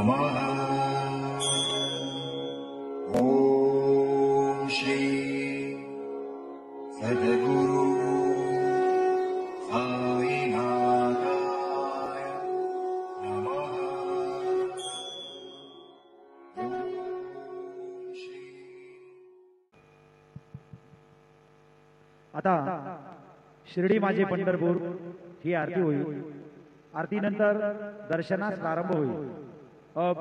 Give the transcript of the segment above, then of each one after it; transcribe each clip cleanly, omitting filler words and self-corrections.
नमः। ओम श्री सद्गुरु साईनाथाय नमः। ओम श्री। आता शिर्डी माझे पंढरपूर ही आरती होईल। आरती नंतर दर्शनास प्रारंभ होईल। अब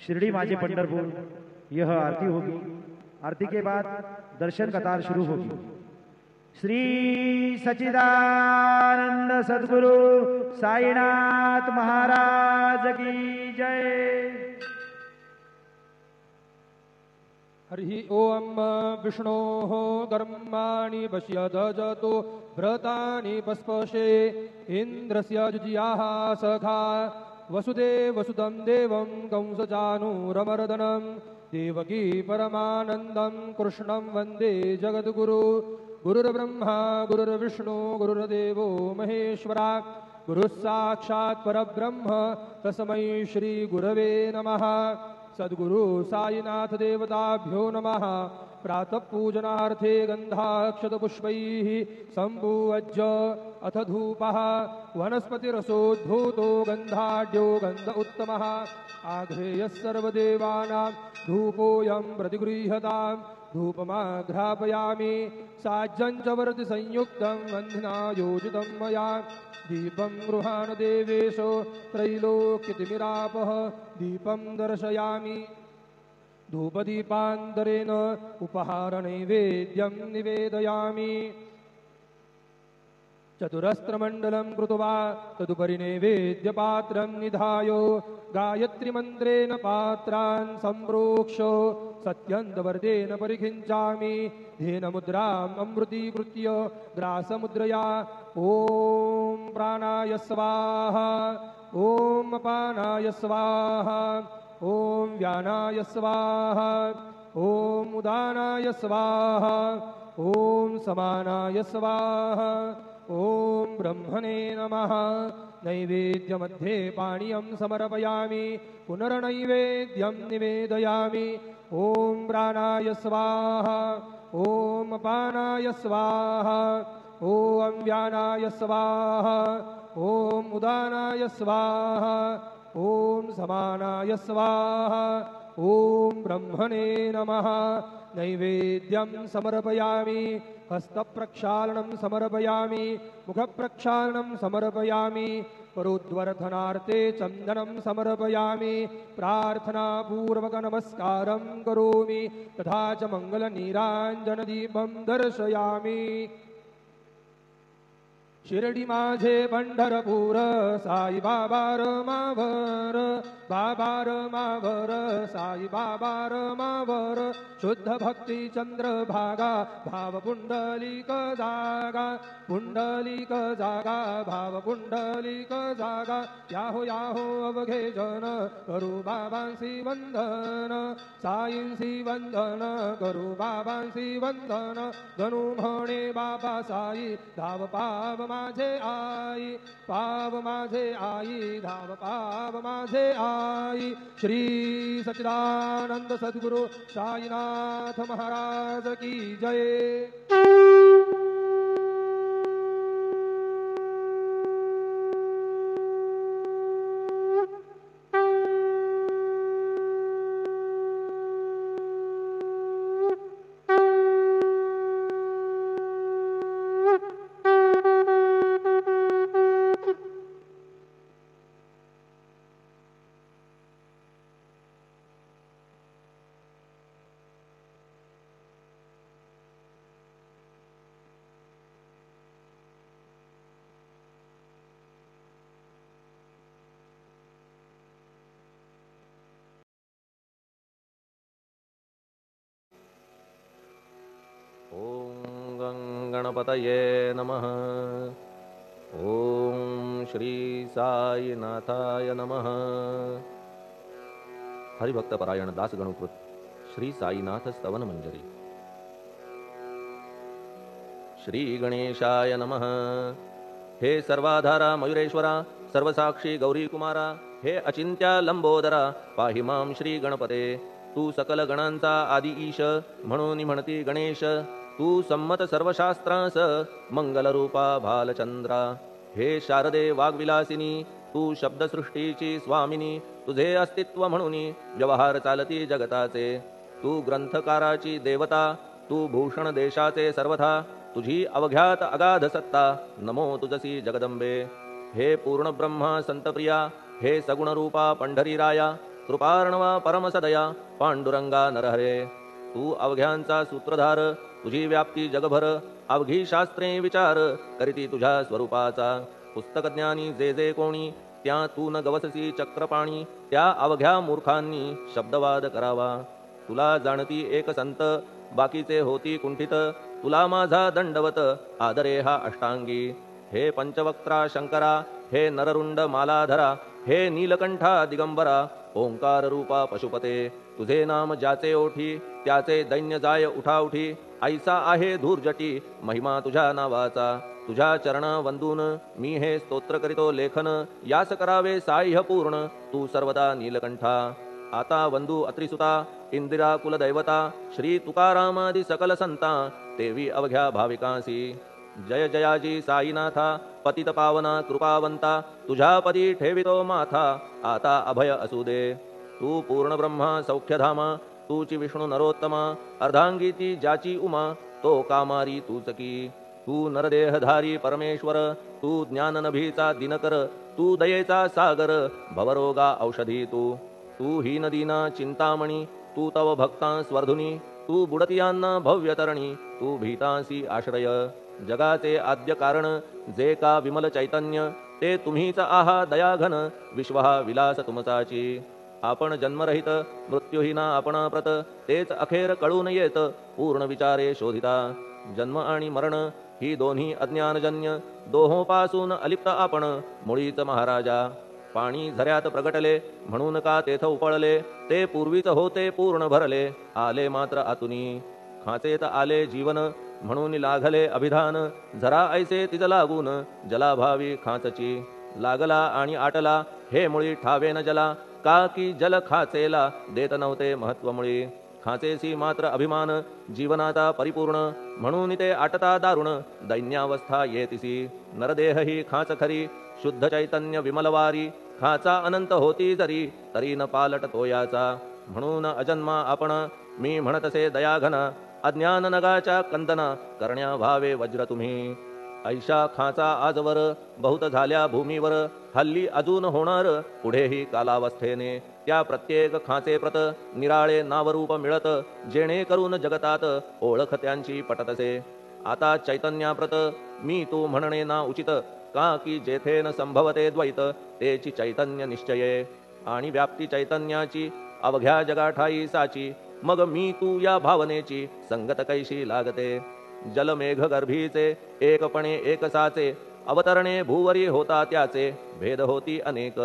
शिरडी माझे पंढरपुर यह आरती होगी। आरती के बाद दर्शन कतार शुरू होगी। श्री सच्चिदानंद सद्गुरु साईनाथ महाराज की जय। हरि ओम विष्णोः कर्माणि पश्यदजतो व्रतानि पस्पशे इन्द्रस्य जुजियाः सखा वसुदेवसुतं देवं कंसचानूरमर्दनं देवकी परमानन्दं कृष्णं वन्दे जगद्गुरु। गुरुर्ब्रह्मा गुरुर्विष्णु गुरुर्देवो महेश्वरा गुरुः साक्षात् परब्रह्म तस्मै श्री गुरवे नमः। सद्गुरु साईनाथ देवताभ्यो नमः। प्रातः पूजनार्थे गन्धाक्षतपुष्पैः सम्पूज्य अथ धूपः वनस्पतिरसोद्भूतो गन्धाढ्यो गन्ध उत्तमः आघ्रेयः सर्वदेवानां धूपोऽयं प्रतिगृह्यताम्। धूपमाघ्रापयामि साज्यं च वर्ति संयुक्तं वह्निना योजितं मया। दीपं गृहाण देवेशो त्रैलोक्यतिमिरापः दीपं दर्शयामि। धूपदीपान्तरेण उपहारनैवेद्यं निवेदयामि। चतुरस्त्रमण्डलं कृत्वा तदुपरि नैवेद्यपात्रं निधाय गायत्रीमन्त्रेण पात्रान् सम्प्रोक्ष सत्यन्तवर्तेन परिखिञ्चामि। धेनमुद्राम् अमृतीकृत्य ग्रासमुद्रया ॐ प्राणाय स्वाहा ॐ अपानाय स्वाहा ॐ व्यानाय स्वाहा ॐ उदानाय स्वाहा ॐ समानाय स्वाहा ॐ ब्रह्मणे नमः। नैवेद्यमध्ये पानीयं समर्पयामि पुनर्नैवेद्यं निवेदयामि। ॐ प्राणाय स्वाहा ॐ अपानाय स्वाहा ॐ व्यानाय स्वाहा ॐ उदानाय स्वाहा ॐ समानाय स्वाहा ॐ ब्रह्मणे नमः। नैवेद्यं समर्पयामि हस्तप्रक्षालनं समर्पयामि मुखप्रक्षालनं समर्पयामि करोद्वर्धनार्थे चन्दनं समर्पयामि। प्रार्थनापूर्वक नमस्कारं करोमि तथा च मङ्गलनीराञ्जनदीपं दर्शयामि। शिर्डी माझे पंढरपूर साई बाबा रमावर बाबा रमावर साई बाबा रमावर शुद्ध भक्ती चंद्रभागा भाव पुंडलिक जागा पुंडलिक जागा भाव पुंडलिक जागा। याहो याहो अवघे जन करू बाबांसी वंदन साईंसी वंदन करू बाबांसी वंदन गणू म्हणे बाबा साई धाव पाव माझे आई पाव माझे आई धाव पाव माझे आई। श्री सच्चिदानंद सद्गुरु साईनाथ महाराज की जय। ओम गणपतये नमः। ओम श्री साईनाथाय नमः। हरिभक्तपरायण दास गणुकृत श्री साईनाथ स्तवन मंजरी। श्री गणेशाय नमः। हे सर्वाधारा मयुरेश्वरा सर्वसाक्षी गौरी कुमारा हे अचिंत्या लंबोदरा पाहि मां श्री गणपते तू सकल गणांचा आदि ईश म्हणून म्हणती गणेश तू संमत सर्वशास्त्रांस मंगलरूपा भालचंद्रा हे शारदे वाग्विलासिनी तू शब्दसृष्टीची स्वामिनी तुझे अस्तित्व म्हणून व्यवहार चालती जगताचे तू ग्रंथकाराची देवता तू भूषण देशाचे सर्वथा तुझी अवघ्यात अगाध सत्ता नमो तुझसी जगदंबे हे पूर्ण ब्रह्मा संतप्रिया हे सगुणरूपा पंढरीराया कृपार्णवा परमसदया पांडुरंगा नरहरे तू अवघ्यांचा सूत्रधार तुझी व्याप्ती जगभर अवघी शास्त्रे विचार करीती तुझ्या स्वरूपाचा पुस्तकज्ञानी जे कोणी त्या तू न गवससी चक्रपाणी त्या अवघ्या मूर्खांनी शब्दवाद करावा तुला जाणती एक संत बाकीचे होती कुंठित तुला माझा दंडवत आदरे हा अष्टांगी हे पंचवक्त्रा शंकरा हे नररुंड मालाधरा हे नीलकंठा दिगंबरा ओंकार रूपा पशुपते तुझे नाम ज्याचे ओठी त्याचे दैन्य जाय उठाउठी ऐसा आहे धूर्जटी महिमा तुझ्या नावाचा तुझ्या चरणा वंदून मी हे स्तोत्र करीतो लेखन यास करावे साह्य पूर्ण तू सर्वदा नीलकंठा आता वंदू अत्रिसुता इंदिरा कुलदैवता श्री तुकारामादि सकल संता तेवी अवघ्या भाविकांसी जय जयाजी साईनाथा पतित पावना कृपावंता तुझ्या पदी ठेवितो माथा आता अभय असू दे तू पूर्ण ब्रह्मा सौख्यधामा तूची विष्णू नरोत्तमा अर्धांगीती ज्याची उमा तो कामारी तूच की तू नरदेहधारी परमेश्वर तू ज्ञाननभीचा दिनकर तू दयेचा सागर भवरोगा औषधी तू ही नदीना चिंतामणी तू तव भक्ता स्वर्धुनी तू बुडतियांना भव्यतरणी तू भीतासी आश्रय जगाचे आद्य कारण जे का विमल चैतन्य ते तुम्हीच आहा दयाघन विश्वहा विलास तुमचाची आपण जन्मरहित मृत्यूहीना आपणाप्रत तेच अखेर कळून येत पूर्ण विचारे शोधिता जन्म आणि मरण ही दोन्ही अज्ञानजन्य दोहोपासून अलिप्त आपण मुळीच महाराजा पाणी झऱ्यात प्रगटले म्हणून का तेथ उपळले ते पूर्वीच होते पूर्ण भरले आले मात्र आतुनी खाचेत आले जीवन म्हणून लागले अभिधान झरा ऐसे तिज लागून जलाभावी खाचची लागला आणि आटला हे मुळी ठावे न जला का की जल खाचेला देत नव्हते महत्वमुळी खाचेसी मात्र अभिमान जीवनाता परिपूर्ण म्हणून ते आटता दारुण दैन्यावस्था येतिसी नरदेह ही खाच खरी शुद्ध चैतन्य विमलवारी खाचा अनंत होती जरी तरी न पालट तोयाचा म्हणून अजन्मा आपण मी म्हणतसे दयाघन अज्ञान नगाच्या कंदना करण्या व्हावे वज्र तुम्ही ऐशा खाचा आजवर बहुत झाल्या भूमीवर हल्ली अजून होणार पुढेही कालावस्थेने त्या प्रत्येक खाचे प्रत निराळे नावरूप मिळत जेणे करून जगतात ओळख त्यांची पटतसे आता चैतन्याप्रत मी तू म्हणणे ना उचित का की जेथे न संभवते द्वैत तेची चैतन्य निश्चये आणि व्याप्ती चैतन्याची अवघ्या जगाठाई साची मग मी तू या भावनेची संगत कैशी लागते जलमेघ गर्भीचे एकपणे एकसाचे अवतरणे भूवरी होता त्याचे भेद होती अनेक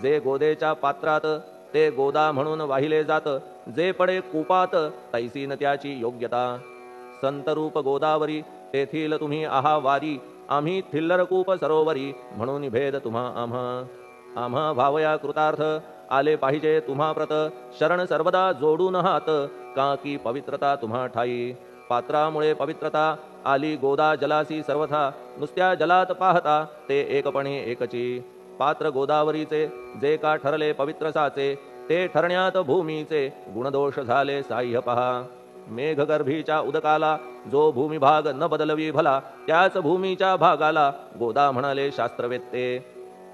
जे गोदेच्या पात्रात ते गोदा म्हणून वाहिले जात जे पडे कुपात तैसी न त्याची योग्यता संतरूप गोदावरी तेथील तुम्ही आहा वारी आम्ही थिल्लरकूप सरोवरी म्हणून भेद तुम्हा आम्हा भावया कृतार्थ आले पाहिजे तुम्हा प्रत शरण सर्वदा जोडून हात का की पवित्रता तुम्हा ठाई पात्रामुळे पवित्रता आली गोदा जलासी सर्वथा नुसत्या जलात पाहता ते एकपणे एकची पात्र गोदावरीचे जे का ठरले पवित्र साचे ते ठरण्यात भूमीचे गुणदोष झाले साह्य पहा मेघगर्भीच्या उदकाला जो भूमिभाग न बदलवी भला त्याच भूमीच्या भागाला गोदा म्हणाले शास्त्रवेत्ते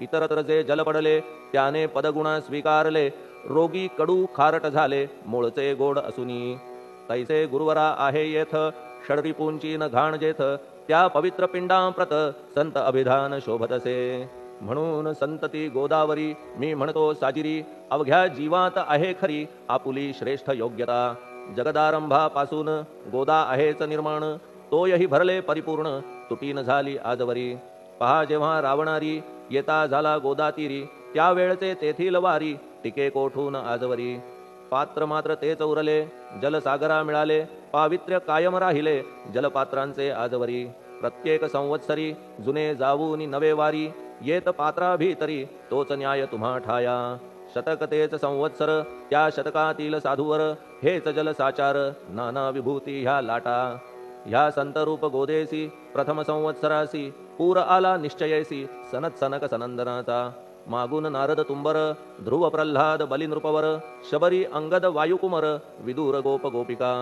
इतरत्र जे जल पडले त्याने पदगुणा स्वीकारले रोगी कडू खारट झाले मूळचे गोड असुनी तैसे गुरुवरा आहे येथ षडरिपूंची न घाण जेथ त्या पवित्र पिंडांप्रत संत अभिधान शोभतसे म्हणून संतती गोदावरी मी म्हणतो साजिरी अवघ्या जीवात आहे खरी आपुली श्रेष्ठ योग्यता जगदारंभापासून गोदा आहेच निर्माण तोयही भरले परिपूर्ण तुटी न झाली आजवरी पहा जेव्हा रावणारी येता झाला गोदातीरी त्यावेळचे तेथील वारी टिके कोठून आजवरी पात्र मात्र तेच उरले जलसागरा मिळाले पावित्र्य कायम राहिले जलपात्रांचे आजवरी प्रत्येक संवत्सरी जुने जाऊनी नवे वारी येत पात्रा भीतरी तोच न्याय तुम्हा ठाया शतक तेच संवत्सर त्या शतकातील साधूवर हेच जल साचार नाना विभूती ह्या लाटा ह्या संतरूप गोदेसी प्रथम संवत्सरासी पूर आला निश्चयेसी सनत सनक सनंदनाचा मागून नारद तुंबर ध्रुव प्रल्हाद बलिनृपवर शबरी अंगद वायुकुमर विदूर गोप गोपिका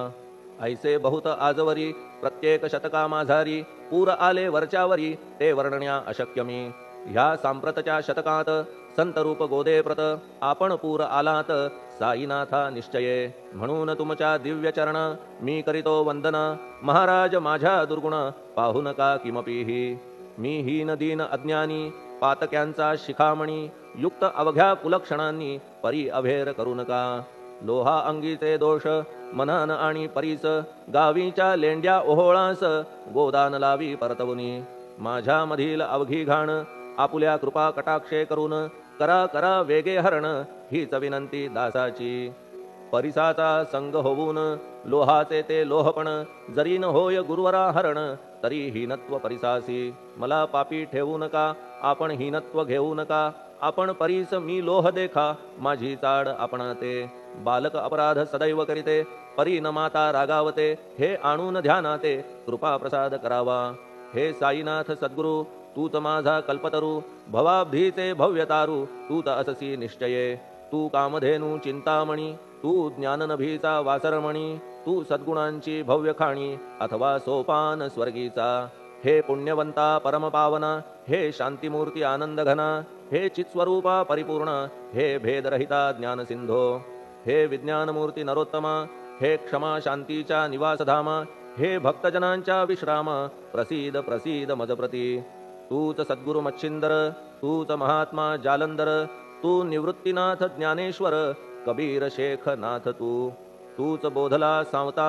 ऐसे बहुत आजवरी प्रत्येक शतका माझारी पूर आले वरच्यावरी ते वर्णण्या अशक्यमी ह्या सांप्रतच्या शतकात संतरूप गोदे प्रत आपण पूर आलात साईनाथा निश्चये म्हणून तुमच्या दिव्य चरण मी करीतो वंदना महाराज माझ्या दुर्गुण पाहू नका किमपीही मी हीन दीन अज्ञानी पातक्यांचा शिखामणी युक्त अवघ्या कुलक्षणांनी परी अभेर करू नका लोहा अंगीचे दोष मनान आणि परीस गावीच्या लेंड्या ओहोळास गोदान लावी परतवुनी माझ्या मधील अवघी घाण आपुल्या कृपा कटाक्षे करून करा करा वेगे हरण हीच विनंती दासाची परिसाचा संग होऊन लोहाचे ते लोहपण जरी न होय गुरुवरा हरण तरी हीनत्व परिसासी मला पापी ठेवू नका आपण हीनत्व घेऊ नका आपण परीस मी लोह देखा माझी चाड आपणाते बालक अपराध सदैव करीते परी न माता रागावते हे आणून ध्यानाते कृपा प्रसाद करावा हे साईनाथ सद्गुरु तूच माझा कल्पतरू भवाब्धीचे भव्यतारू तूत अससी निश्चये तू कामधेनू चिंतामणी तू ज्ञाननभीचा वासरमणी तू सद्गुणांची भव्य खाणी अथवा सोपान स्वर्गीचा हे पुण्यवंता परमपावना हे शांतिमूर्ती आनंदघना हे चित्स्वरूपा परिपूर्ण हे भेदरहिता ज्ञानसिंधो हे विज्ञानमूर्ती नरोत्तमा हे क्षमा शांतीच्या निवासधामा हे भक्तजनांच्या विश्राम प्रसीद प्रसीद मजप्रती तूच सद्गुरु मच्छिंदर तूच महात्मा जालंदर तू निवृत्तीनाथ ज्ञानेश्वर कबीर शेख नाथ तूच बोधला सावता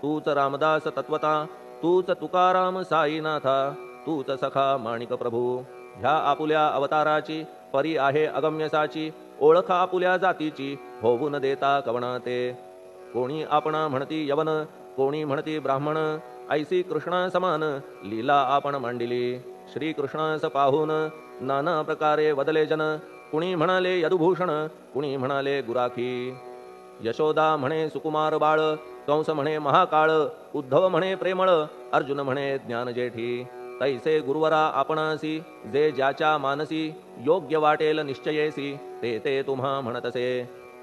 तूच रामदास तत्वता तूच तुकाराम साईनाथा तूच सखा माणिक प्रभू ह्या आपुल्या अवताराची परी आहे अगम्यसाची ओळख आपुल्या जातीची होऊन देता कवणाते कोणी आपणा म्हणती यवन कोणी म्हणती ब्राह्मण ऐसी कृष्णा समान लीला आपण मांडिली श्रीकृष्णास पाहून नाना प्रकारे वदले जन कुणी म्हणाले यदुभूषण कुणी म्हणाले गुराखी यशोदा म्हणे सुकुमार बाळ कंस म्हणे महाकाळ उद्धव म्हणे प्रेमळ अर्जुन म्हणे ज्ञानजेठी तैसे गुरुवरा आपणासी जे ज्याच्या मानसी योग्य वाटेल निश्चयेसी ते ते तुम्हा म्हणतसे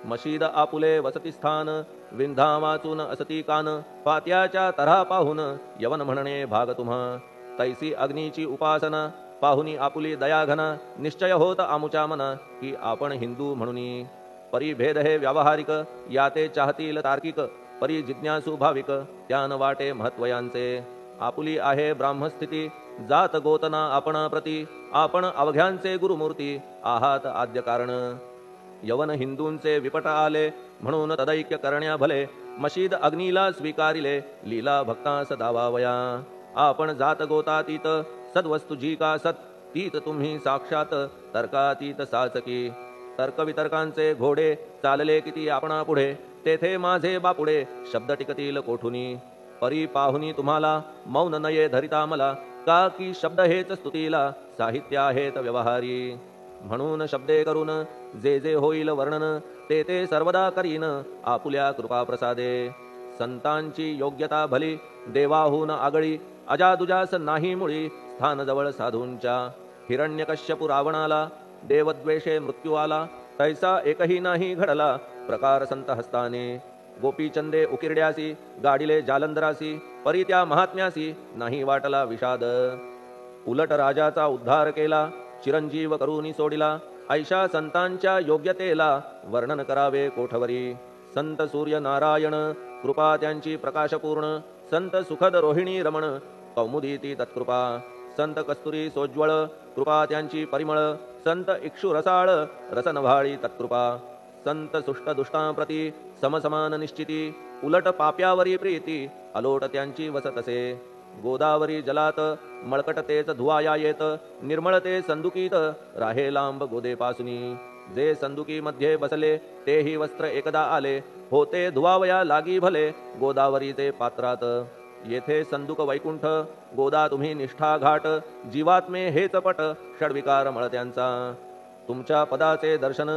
मशीद आपुले वसतिस्थान विंधा वाचून असती कान पात्याच्या तऱ्हा पाहून यवन म्हणणे भाग तुम्हा तैसी अग्नीची उपासना पाहुनी आपुली दयाघना निश्चय होत आमुच्या मना की आपण हिंदू म्हणूनी परिभेद हे व्यावहारिक याते चाहतील तार्किक परी जिज्ञासू भाविक त्यान वाटे महत्वयांचे आपुली आहे ब्राह्मस्थिती जात गोतना आपणा प्रती आपण अवघ्यांचे गुरुमूर्ती आहात आद्य कारण यवन हिंदूंचे विपट आले म्हणून तदैक्य करण्या भले मशीद अग्नीला स्वीकारिले लीला भक्तास दावावया आपण जात गोतातीत सद्वस्तु जी का सत तीत तुम्ही साक्षात तर्कातीत साचकी तर्कवितर्कांचे घोडे चालले किती आपणा पुढे तेथे माझे बापुडे शब्द टिकतील कोठुनी परी पाहुनी तुम्हाला मौन नये धरिता मला का की शब्द हेच स्तुतीला साहित्य आहेत व्यवहारी म्हणून शब्दे करून जे जे होईल वर्णन ते ते सर्वदा करीन आपुल्या कृपा प्रसादे संतांची योग्यता भली देवाहून आगळी अजादुजास नाही मुळी स्थान जवळ साधूंच्या हिरण्यकश्यपु रावणाला देवद्वेषे मृत्यू आला तैसा एकही नाही घडला प्रकार संत हस्ताने गोपीचंदे उकिरड्यासी गाडिले जालंधरासी परी त्या महात्म्यासी नाही वाटला विषाद उलट राजाचा उद्धार केला चिरंजीव करूनी सोडिला ऐशा संतांच्या योग्यतेला वर्णन करावे कोठवरी संत सूर्य नारायण कृपा त्यांची प्रकाशपूर्ण संत सुखद रोहिणी रमण कौमुदी ती तत्कृपा संत कस्तुरी सोज्वळ कृपा त्यांची परिमळ संत इक्षु रसाळ रसनभाळी तत्कृपा संत सुष्ट दुष्टांप्रती समसमान निश्चिती उलट पाप्यावरी प्रीती अलोट त्यांची वसतसे गोदावरी जलात मळकट तेच धुवाया येत निर्मळ ते संदुकीत राहे लांब गोदेपासुनी जे संदुकी मध्ये बसले तेही वस्त्र एकदा आले होते धुवावया लागी भले गोदावरीचे पात्रात येथे संदुक वैकुंठ गोदा तुम्ही निष्ठा घाट जीवात्मे हेच पट षडविकार मळत्यांचा तुमच्या पदाचे दर्शन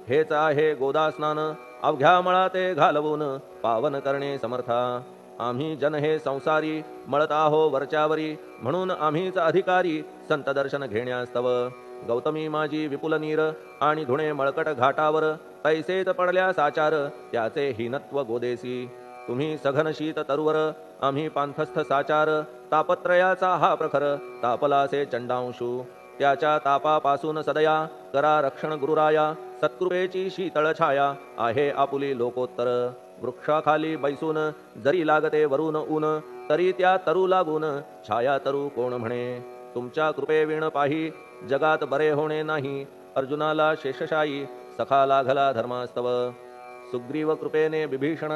हेच आहे गोदा स्नान अवघ्या मळाते घालवून पावन करणे समर्था आम्ही जन हे संसारी मळत आहो वरच्यावरी म्हणून आम्हीच अधिकारी संत दर्शन घेण्यास्तव गौतमी माझी विपुल नीर आणि धुणे मळकट घाटावर तैसेच पडल्या साचार त्याचे हीनत्व गोदेसी तुम्ही सघन शीत तरुवर आम्ही पांथस्थ साचार तापत्रयाचा हा प्रखर तापलासे चंडांशू त्याच्या तापापासून सदया करा रक्षण गुरुराया सत्कृपेची शीतळ छाया आहे आपुली लोकोत्तर वृक्षाखाली बैसून जरी लागते वरून ऊन तरी त्या तरू लागून छाया तरू कोण म्हणे तुमच्या कृपेविण पाही जगात बरे होणे नाही अर्जुनाला शेषशायी सखा लागला धर्मास्तव सुग्रीव कृपेने विभीषण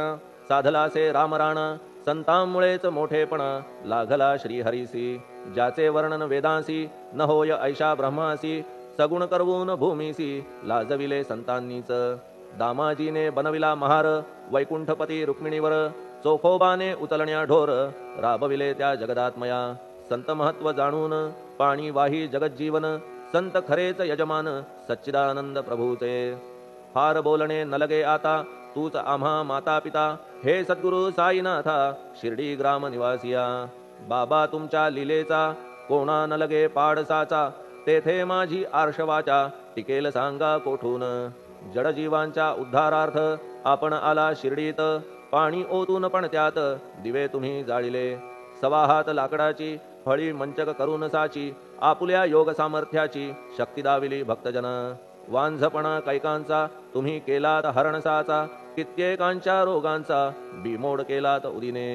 साधलासे रामराण संतांमुळेच मोठेपणा लागला श्रीहरीसी ज्याचे वर्णन वेदांसी न होय ऐशा ब्रह्मासी सगुण करवून भूमीसी लाजविले संतांनीच दामाजीने बनविला महार वैकुंठपती रुक्मिणीवर चोखोबाने उचलण्या ढोर राबविले त्या जगदात्मया संत महत्व जाणून पाणी वाही जगज्जीवन संत खरेच यजमान सच्चिदानंद प्रभूचे फार बोलणे न लगे आता तूच आम्हा माता पिता हे सद्गुरु साईनाथा शिर्डी ग्राम निवासिया बाबा तुमच्या लीलेचा कोणा न लगे पाडसाचा तेथे माझी आर्षवाचा टिकेल सांगा कोठून जडजीवांच्या उद्धारार्थ आपण आला शिर्डीत पाणी ओतून पण त्यात दिवे तुम्ही जाळिले सवा हात लाकडाची फळी मंचक करून साची आपुल्या योग सामर्थ्याची शक्ती दाविली भक्तजन वांझपणा कैकांचा तुम्ही केलात हरणसाचा कित्येकांच्या रोगांचा बिमोड केलात उदिने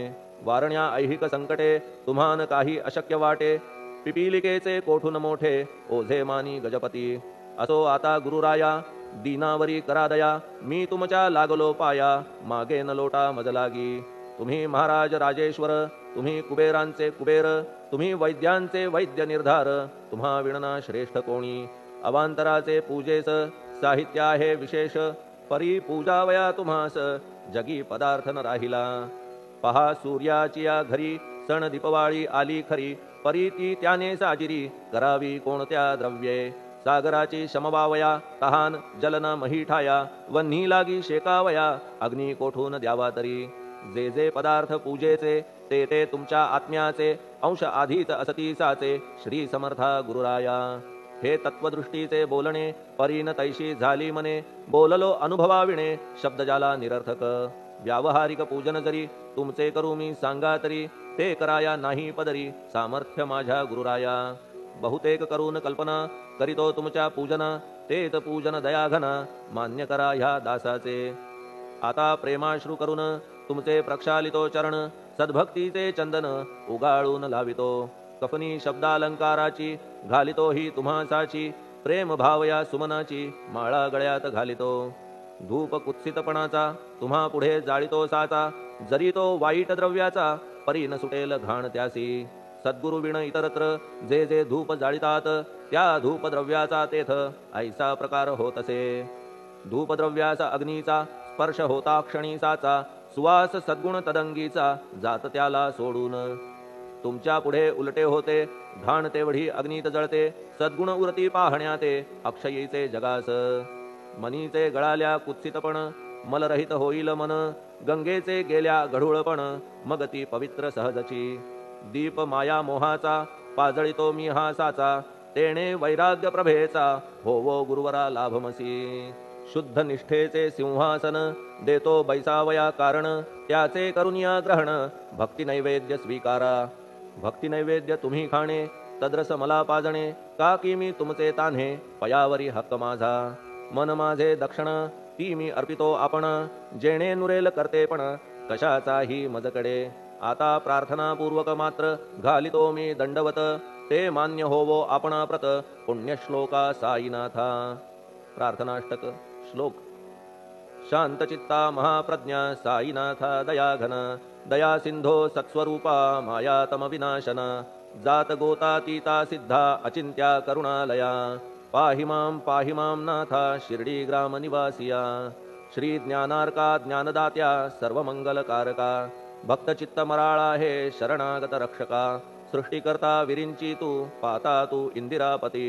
वारण्या ऐहिक संकटे तुम्हान काही अशक्य वाटे पिपीलिकेचे कोठून मोठे ओझे मानी गजपती असो आता गुरुराया दीनावरी करा दया मी तुमच्या लागलो पाया मागे न लोटा मजलागी तुम्ही महाराज राजेश्वर तुम्ही कुबेरांचे कुबेर तुम्ही वैद्यांचे वैद्य निर्धार तुम्हा विणना श्रेष्ठ कोणी अवांतराचे पूजेस साहित्य आहे विशेष परी पूजावया तुम्हास जगी पदार्थ न राहिला पहा सूर्याची या घरी सण दीपवाळी आली खरी परी ती त्याने साजिरी करावी कोणत्या द्रव्ये सागराची शमवावया तहान जलन महीठाया वन्ही लागी शेकावया अग्नी कोठून द्यावा तरी जे जे पदार्थ पूजेचे ते ते तुमच्या आत्म्याचे अंश आधीच असतीसाचे श्री समर्था गुरुराया हे तत्वदृष्टीचे बोलणे परीन तैशी झाली मने बोललो अनुभवाविणे शब्द जाला निरर्थक व्यावहारिक पूजन जरी तुमचे करू मी सांगा तरी ते कराया नाही पदरी सामर्थ्य माझ्या गुरुराया बहुतेक करून कल्पना करीतो तुमच्या पूजन तेच पूजन दयाघन मान्य करा ह्या दासाचे आता प्रेमाश्रू करून तुमचे प्रक्षालितो चरण सद्भक्तीचे चंदन उगाळून लावितो कफनी शब्दालंकाराची घालितो ही तुम्हासाची प्रेम भावया सुमनाची माळा गळ्यात घालितो धूप कुत्सितपणाचा तुम्हा पुढे जाळितो साचा जरी तो वाईट द्रव्याचा परी न सुटेल घाण त्यासी सद्गुरु विण इतरत्र जे जे धूप जाळितात त्या धूपद्रव्याचा तेथ ऐसा प्रकार होत असे धूपद्रव्याचा अग्नीचा स्पर्श होता क्षणीसाचा सुवास सद्गुण तदंगीचा जात त्याला सोडून तुमच्या पुढे उलटे होते घाण तेवढी अग्नीत जळते सद्गुण उरती पाहण्याते अक्षयीचे जगास मनीचे गळाल्या कुत्सितपण मलरहित होईल मन गंगेचे गेल्या गढूळपण मग ती पवित्र सहजची दीप माया मोहाचा पाजळितो मी हा साचा तेणे वैराग्य प्रभेचा होवो गुरुवरा लाभमसी शुद्ध निष्ठेचे सिंहासन देतो बैसावया कारण त्याचे करुनिया ग्रहण भक्ती नैवेद्य स्वीकारा भक्ती नैवेद्य तुम्ही खाणे तद्रस मला पाजणे का की मी तुमचे तान्हे पयावरी हक्क माझा मन माझे दक्षिण ती मी अर्पितो आपण जेणे नुरेल करतेपण कशाचाही मजकडे आता प्रार्थनापूर्वक मात्र घालितो मी दंडवत ते मान्य होवो आपणाप्रत पुण्यश्लोका साईनाथा प्रार्थनाष्टक श्लोक शांतचित्ता महाप्रज्ञा साईनाथा दयाघन दया सिंधो सत्स्वरूपा मायातम विनाशन जात गोतातीता सिद्धा अचिंत्या करुणालया पाहि मां नाथा शिर्डी ग्राम निवासिया श्री ज्ञानार्का ज्ञानदात्या सर्वमंगलकारका भक्त चित्त मराळा हे शरणागत रक्षका सृष्टिकर्ता विरिंची तू पाता तू इंदिरापती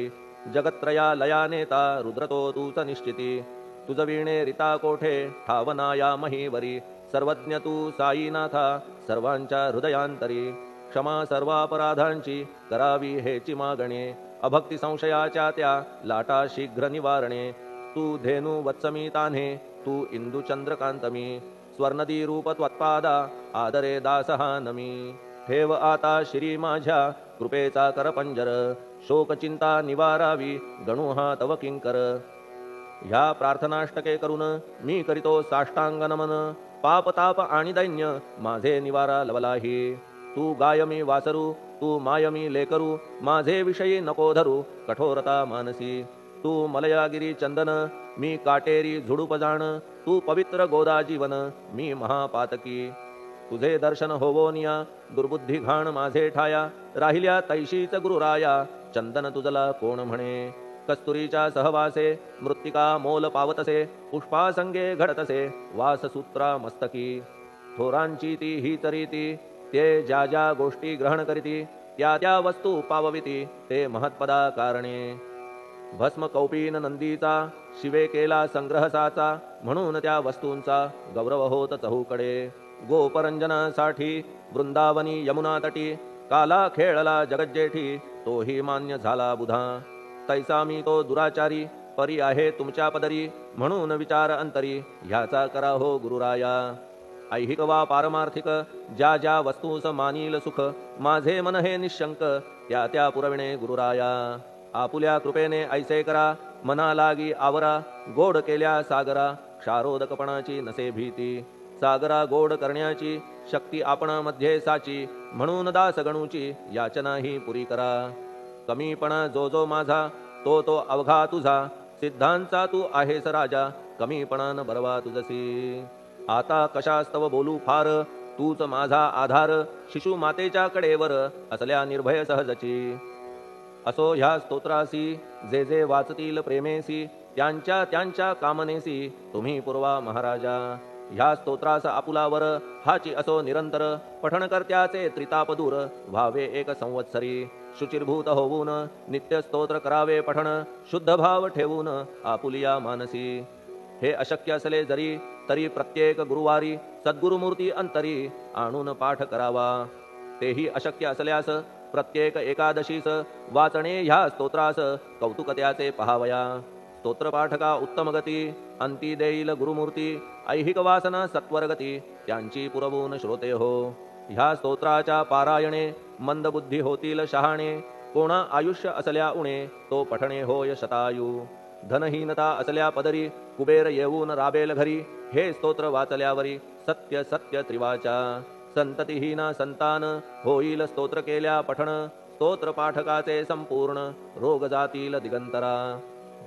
जगत्त्रया लया नेता रुद्रतो तूच निश्चिती तुझ वीणे रिता कोठे ठावना या महीवरी सर्वज्ञ तू साईनाथा सर्वांच्या हृदयांतरी क्षमा सर्वापराधांची करावी हेची मागणे अभक्ती संशयाच्या त्या लाटा शीघ्र निवारणे तू धेनु वत्समी तान्हे तू इंदू चंद्रकांतमी स्वर्णदी रूप त्वत्पादा आदरे दासहा नमी ठेव आता श्री माझ्या कृपेचा करपंजर शोकचिंता निवारावी गणू हा तव किंकर ह्या प्रार्थनाष्टके करून मी करीतो साष्टांग नमन पाप ताप आणि दैन्य माझे निवारा लवलाही तू गायमी वासरू तू मायमी लेकरू माझे विषयी नको धरू कठोरता मानसी तू मलयागिरी चंदन मी काटेरी झुडूप जाण तू पवित्र गोदा जीवन मी महापातकी तुझे दर्शन होवोनिया दुर्बुद्धी घाण माझे ठाया राहिल्या तैशीच गुरुराया चंदन तुझला कोण म्हणे कस्तुरीच्या सहवासे मृत्तिका मोल पावतसे पुष्पासंगे घडतसे वाससूत्रा मस्तकी थोरांची ती हीच रीती ते ज्या ज्या गोष्टी ग्रहण करीती त्या त्या वस्तू पावविती ते महत्पदा कारणे भस्म कौपीन नंदीचा शिवे केला संग्रह साचा म्हणून त्या वस्तूंचा गौरव होत चहूकडे गोपरंजनासाठी वृंदावनी यमुना तटी काला खेळला जगज्जेठी तोही मान्य झाला बुधा तैसा मी तो दुराचारी परी आहे तुमच्या पदरी म्हणून विचार अंतरी ह्याचा करा हो गुरुराया ऐहिक वा पारमार्थिक ज्या ज्या वस्तूस मानील सुख माझे मन हे निशंक त्या त्या पुरविणे गुरुराया आपुल्या कृपेने ऐसे करा मना लागी आवरा गोड केल्या सागरा क्षारोदकपणाची नसे भीती सागरा गोड करण्याची शक्ती आपण मध्ये साची म्हणून दास गणूची याचना ही पुरी करा कमीपणा जो जो माझा तो तो अवघा तुझा सिद्धांचा तू आहेस राजा कमीपणान बरवा तुझसी आता कशास्तव बोलू फार तूच माझा आधार शिशु मातेच्या कडेवर असल्या निर्भय सहजची असो ह्या स्तोत्रासी जे जे वाचतील प्रेमेसी त्यांच्या त्यांच्या कामनेसी तुम्ही पुरवा महाराजा ह्या स्तोत्रास आपुलावर हाची असो निरंतर पठणकर्त्याचे त्रिताप दूर व्हावे एक संवत्सरी शुचिर्भूत होऊन नित्य स्तोत्र करावे पठण शुद्ध भाव ठेवून आपुलिया मानसी हे अशक्य असले जरी तरी प्रत्येक गुरुवारी सद्गुरुमूर्ती अंतरी आणून पाठ करावा तेही अशक्य असल्यास प्रत्येक एकादशीस वाचणे ह्या स्तोत्रास कौतुक त्याचे पहावया स्तोत्रपाठका उत्तम गती अंती देईल गुरुमूर्ती ऐहिक वासना सत्वरगती त्यांची पुरवून श्रोते हो ह्या स्तोत्राच्या पारायणे मंदबुद्धी होतील शहाणे कोणा आयुष्य असल्या उणे तो पठणे होय शतायू धनहीनता असल्या पदरी कुबेर येऊन राबेल घरी हे स्तोत्र वाचल्यावरी सत्य सत्य त्रिवाचा संततिहीना संतान होईल स्तोत्र केल्या पठण स्तोत्र पाठकाचे संपूर्ण रोग जातील दिगंतरा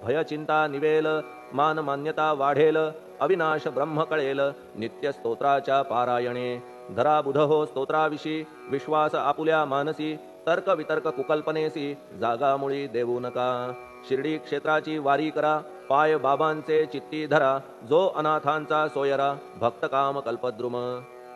भय चिंता निवेल मान मान्यता वाढेल अविनाश ब्रह्म कळेल नित्य स्तोत्राच्या पारायणे धरा बुध हो स्तोत्राविषयी विश्वास आपुल्या मानसी तर्क वितर्क कुकल्पनेसी जागामुळी देऊ नका शिर्डी क्षेत्राची वारी करा पाय बाबांचे चित्ती धरा जो अनाथांचा सोयरा भक्त काम कल्पद्रुम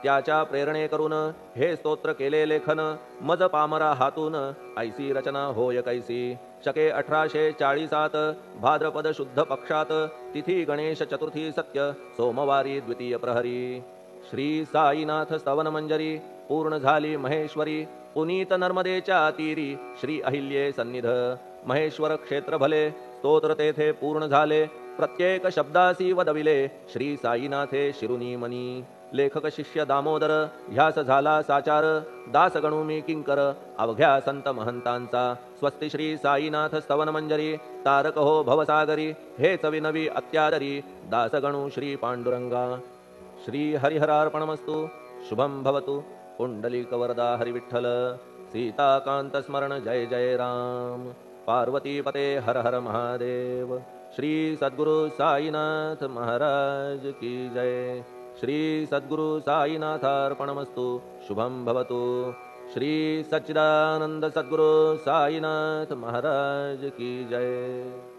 त्याच्या प्रेरणे करून हे स्तोत्र केले लेखन मज पामरा हातून ऐसी रचना होय कैसी शके 1840 भाद्रपद शुद्ध पक्षात तिथी गणेश चतुर्थी सत्य सोमवारी द्वितीय प्रहरी श्री साईनाथ स्तवन मंजरी पूर्ण झाली महेश्वरी पुनीत नर्मदेच्या तीरी श्री अहिल्ये सन्निध महेश्वर क्षेत्र भले स्तोत्र तेथे पूर्ण झाले प्रत्येक शब्दासी वदविले श्री साईनाथे शिरुनी मनी लेखक शिष्य दामोदर ह्यास झाला साचार दास गणू मी किंकर अवघ्या संत महंतांचा स्वस्ति श्री साईनाथ स्तवन मंजरी तारक हो भवसागरी हेच विनवी अत्यादरी दास गणू श्री पांडुरंगा श्री हरिहरार्पणमस्तु शुभम भवतु पुंडलीकवरदा हरिविठ्ठल सीताकांत स्मरण जय जय राम पार्वती पते हर हर महादेव श्री सद्गुरु साईनाथ महाराज की जय श्री सद्गुरु साईनाथार्पणमस्तु शुभम भवतु श्री सच्चिदानंद सद्गुरु साईनाथ महाराज की जय।